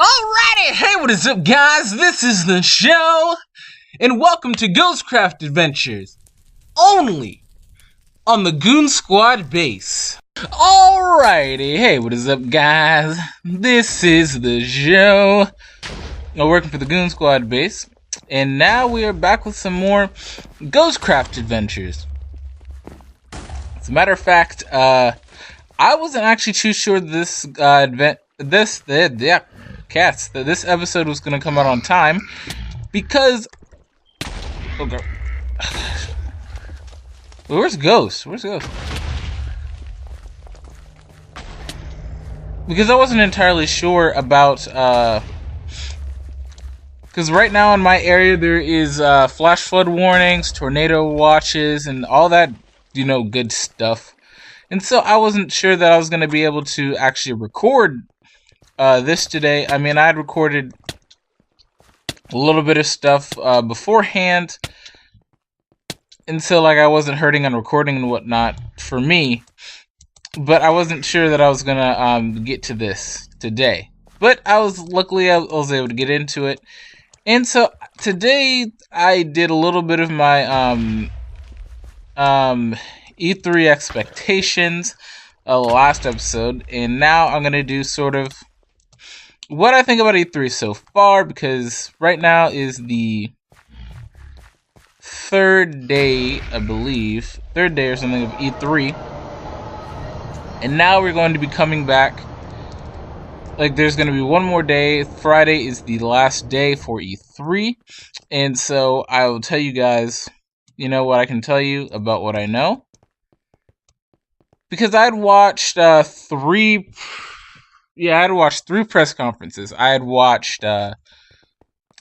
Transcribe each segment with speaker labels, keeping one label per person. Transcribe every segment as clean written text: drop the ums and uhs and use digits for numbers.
Speaker 1: Alrighty, hey, what is up, guys? This is the show, and welcome to Ghostcraft Adventures, only on the Goon Squad base. Alrighty, hey, what is up, guys? This is the show. I'm working for the Goon Squad base, and now we are back with some more Ghostcraft Adventures. As a matter of fact, I wasn't actually too sure this this episode was going to come out on time because Where's Ghost? Because I wasn't entirely sure about because right now in my area there is flash flood warnings, tornado watches, and all that, good stuff. And so I wasn't sure that I was going to be able to actually record this today. I mean, I had recorded a little bit of stuff beforehand, and so I wasn't hurting on recording and whatnot for me. But I wasn't sure that I was gonna get to this today. But luckily I was able to get into it. And so today I did a little bit of my E3 expectations last episode, and now I'm gonna do sort of what I think about E3 so far, because right now is the third day, I believe, or something of E3, and now we're going to be coming back. There's going to be one more day. Friday is the last day for E3, and so I will tell you guys, what I can tell you about what I know, because I'd watched three press conferences. I had watched,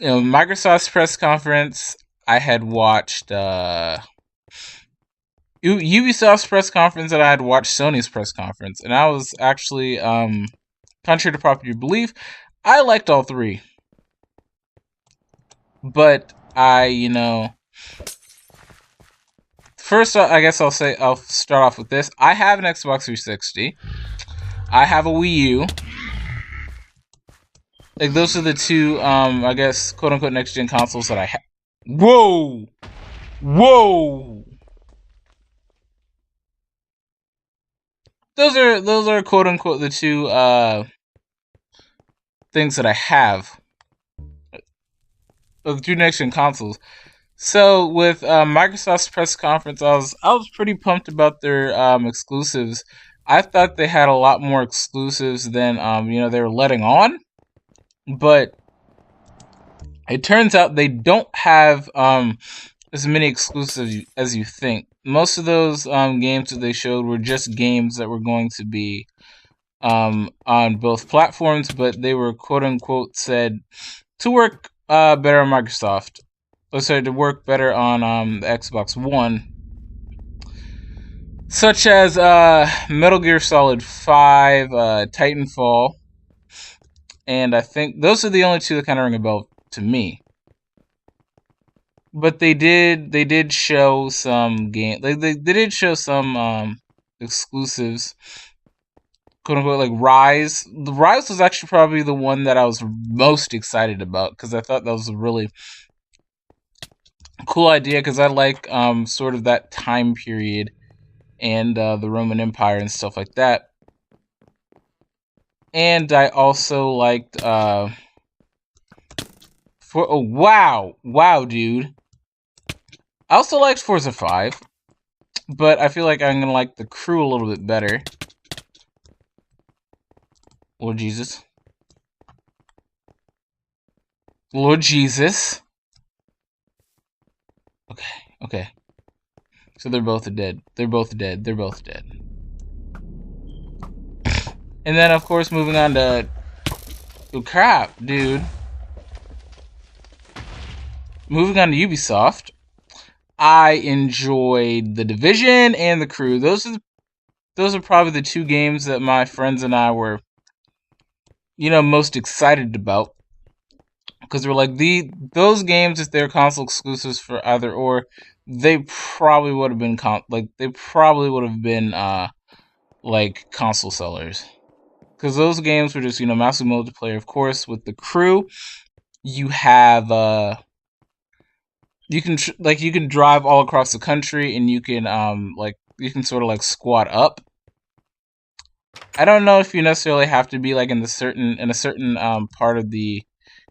Speaker 1: Microsoft's press conference. I had watched Ubisoft's press conference, and I had watched Sony's press conference. And I was actually, contrary to popular belief, I liked all three. But first, I guess I'll start off with this. I have an Xbox 360. I have a Wii U. Those are the two, I guess, quote-unquote next-gen consoles that I have. Whoa! Those are quote-unquote the two, things that I have. The two next-gen consoles. So, with Microsoft's press conference, I was pretty pumped about their, exclusives. I thought they had a lot more exclusives than, they were letting on. But it turns out they don't have as many exclusives as you think. Most of those games that they showed were just games that were going to be on both platforms, but they were quote-unquote said to work better on Microsoft. To work better on the Xbox One. Such as Metal Gear Solid 5, Titanfall, and I think those are the only two that kind of ring a bell to me. But they did show some game. They did show some exclusives, quote unquote, like Rise. The Rise was actually probably the one that I was most excited about, because I thought that was a really cool idea, because I like sort of that time period and the Roman Empire and stuff like that. And I also liked wow, dude. I also liked Forza 5, but I feel like I'm gonna like the crew a little bit better. Lord Jesus. Okay. So they're both dead. And then, of course, moving on to... Oh, crap, dude. Moving on to Ubisoft. I enjoyed The Division and The Crew. Those are probably the two games that my friends and I were, most excited about. Because we're like, those games, if they're console exclusives for either or, they probably would have been console sellers. because those games were just massive multiplayer. Of course, with the crew, you have you can drive all across the country, and you can you can sort of like squat up. I don't know if you necessarily have to be like in a certain part of the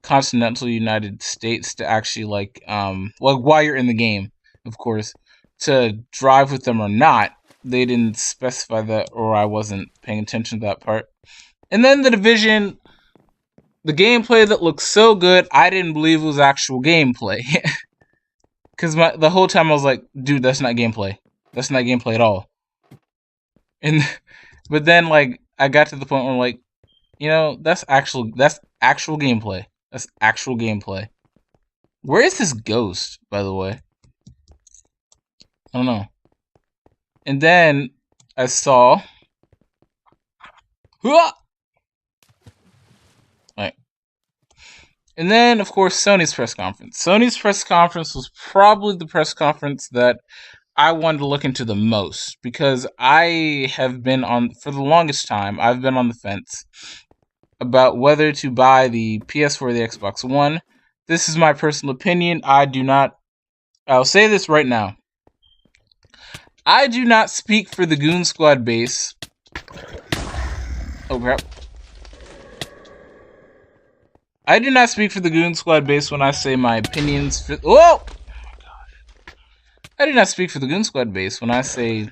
Speaker 1: continental United States to actually like while you're in the game, of course, to drive with them or not. They didn't specify that, or I wasn't paying attention to that part. And then the Division, the gameplay that looked so good, I didn't believe it was actual gameplay. Because the whole time I was like, dude, that's not gameplay. That's not gameplay at all. And but then like I got to the point where I'm like, that's actual gameplay. That's actual gameplay. Where is this ghost, by the way? I don't know. And then I saw right. And then of course Sony's press conference. Sony's press conference was probably the press conference that I wanted to look into the most, because I have been for the longest time, I've been on the fence about whether to buy the PS4 or the Xbox One. This is my personal opinion. I'll say this right now. I do not speak for the Goon Squad base. Oh crap. I do not speak for the Goon Squad base when I say my opinions. Whoa! I do not speak for the Goon Squad base when I say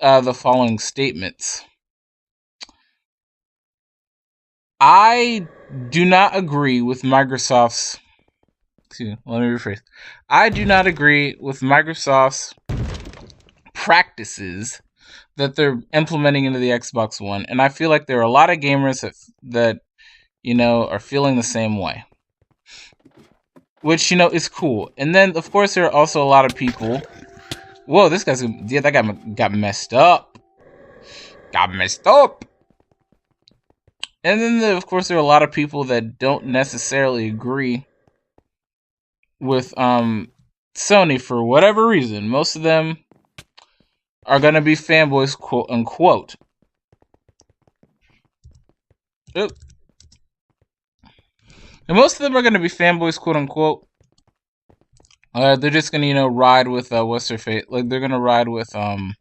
Speaker 1: the following statements. I do not agree with Microsoft's... let me rephrase. I do not agree with Microsoft's practices that they're implementing into the Xbox One, and I feel like there are a lot of gamers that are feeling the same way. Which, is cool. And then, of course, there are also a lot of people... Whoa, this guy's... Yeah, that guy got messed up. Got messed up! And then, of course, there are a lot of people that don't necessarily agree with Sony for whatever reason. Most of them are going to be fanboys, quote unquote. Oop. And most of them are going to be fanboys, quote unquote. They're just going to, ride with what's her face? Like, they're going to ride with them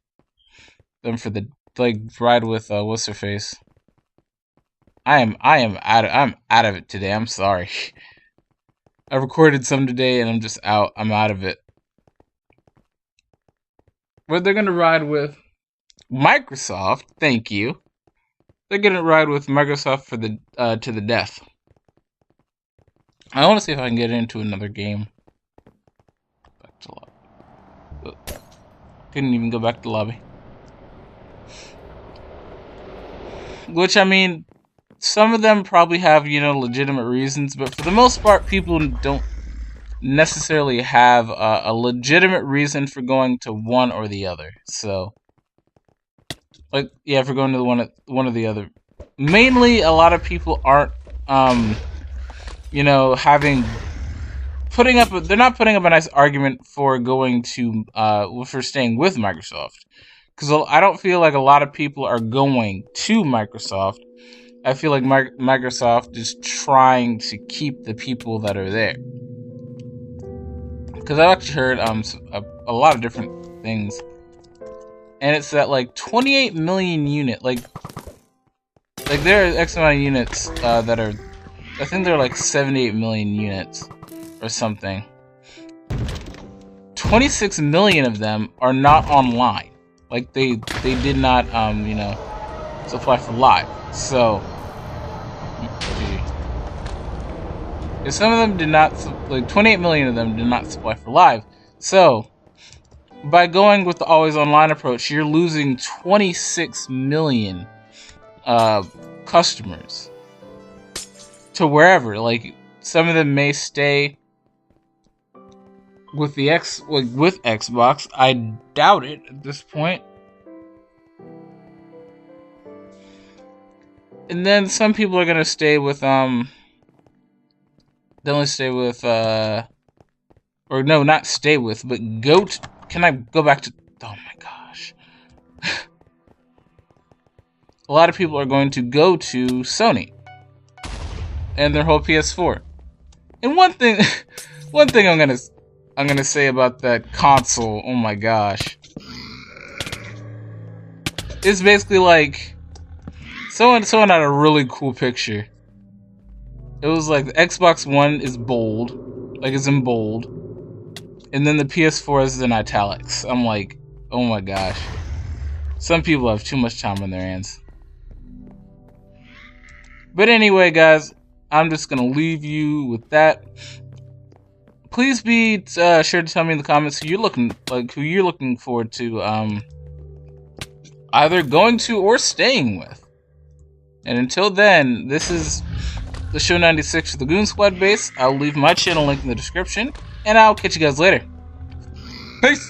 Speaker 1: for the ride with what's her face? I'm out of it today. I'm sorry. I recorded some today and I'm just out. I'm out of it. But they're gonna ride with Microsoft. Thank you. They're gonna ride with Microsoft for the to the death. I want to see if I can get into another game. Back to lobby. Couldn't even go back to lobby. Which, I mean, some of them probably have, legitimate reasons, but for the most part, people don't necessarily have a legitimate reason for going to one or the other. So, for going to the one or the other. Mainly, a lot of people aren't, they're not putting up a nice argument for going to, for staying with Microsoft. Because I don't feel like a lot of people are going to Microsoft. I feel like Microsoft is trying to keep the people that are there. Because I've actually heard a lot of different things. And it's that, 28 million unit, there are X amount of units that are... I think there are 78 million units or something. 26 million of them are not online. They did not, supply for live. So, if some of them did not, 28 million of them did not supply for live. So, by going with the always online approach, you're losing 26 million customers to wherever. Some of them may stay with with Xbox. I doubt it at this point. And then some people are gonna stay with they only stay with or no, not stay with, but go to... Can I go back to... Oh my gosh. a lot of people are going to go to Sony and their whole PS4. And one thing I'm gonna say about that console, oh my gosh, it's basically like someone had a really cool picture. It was like the Xbox One is bold, like it's in bold, and then the PS4 is in italics. I'm like, oh my gosh, some people have too much time on their hands. But anyway, guys, I'm just gonna leave you with that. Please be sure to tell me in the comments who you're looking forward to either going to or staying with. And until then, this is the Show 96 of the Goon Squad base. I'll leave my channel link in the description, and I'll catch you guys later. Peace!